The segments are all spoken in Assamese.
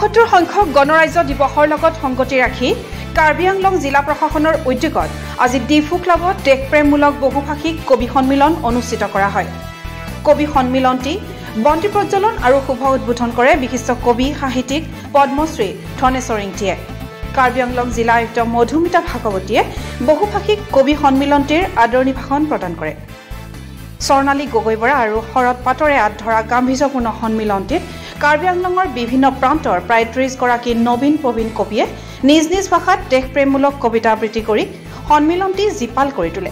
৭৫ সংখ্যক গণৰাজ্য দিৱসৰ লগত সংগতি ৰাখি কাৰ্বি আংলং জিলা প্ৰশাসনৰ উদ্যোগত আজি ডিফু ক্লাবত দেশপ্ৰেমমূলক বহুভাষিক কবি সন্মিলন অনুষ্ঠিত কৰা হয়। কবি সন্মিলনটি বন্তি প্ৰজ্বলন আৰু শুভ উদ্বোধন কৰে বিশিষ্ট কবি সাহিত্যিক পদ্মশ্ৰী ধনেশ্বৰ ইংতিয়ে। কাৰ্বি আংলং জিলা আয়ুক্ত মধুমিতা ভাগৱতীয়ে বহুভাষিক কবি সন্মিলনটিৰ আদৰণি ভাষণ প্ৰদান কৰে। স্বৰ্ণালী গগৈ বৰা আৰু শৰৎ পাটৰে আঁত ধৰা গাম্ভীৰ্যপূৰ্ণ সন্মিলনটিত কাৰ্বি আংলঙৰ বিভিন্ন প্ৰান্তৰ প্ৰায় ৩০ গৰাকী নবীন প্ৰবীণ কবিয়ে নিজ নিজ ভাষাত দেশপ্ৰেমমূলক কবিতা আবৃত্তি কৰি সন্মিলনটি জীপাল কৰি তোলে।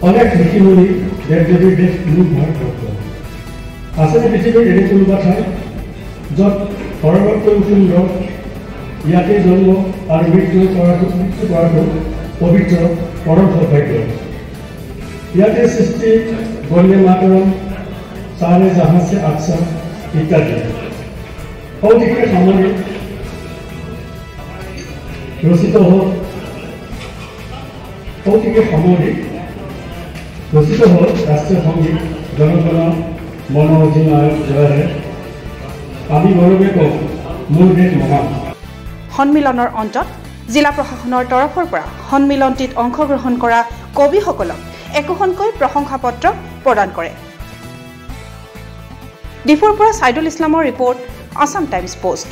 অনেক লিখিবলি দেৱ-দেৱীৰ দেশ ভাৰতবৰ্ষ আছেনে পৃথিৱীৰ এনে কোনোবা ঠাই য'ত সৰ্বতকৈ সুন্দৰ ইয়াতে জন্ম আৰু মৃত্যু কৰাটো পবিত্ৰ পৰম সৌভাগ্য। ইয়াতে সৃষ্টি বন্দে মাতৰম সাৰে জাহাঁ সে আচ্ছা ইত্যাদি সৌদিকে সামৰি ৰচিত হ'ল ৰাষ্ট্ৰীয় সংগীত জনগণ মন অধিনায়ক জয় আমি গৌৰৱে কওঁ মোৰ দেশ মহান। সন্মিলনৰ অন্তত জিলা প্ৰশাসনৰ তৰফৰ পৰা সন্মিলনটিত অংশগ্ৰহণ কৰা কবিসকলক একোখনকৈ প্ৰশংসা পত্ৰ প্ৰদান কৰে। ডিফুৰ পৰা ছাইদুল ইছলামৰ ৰিপৰ্ট, আছাম টাইমছ পোষ্ট।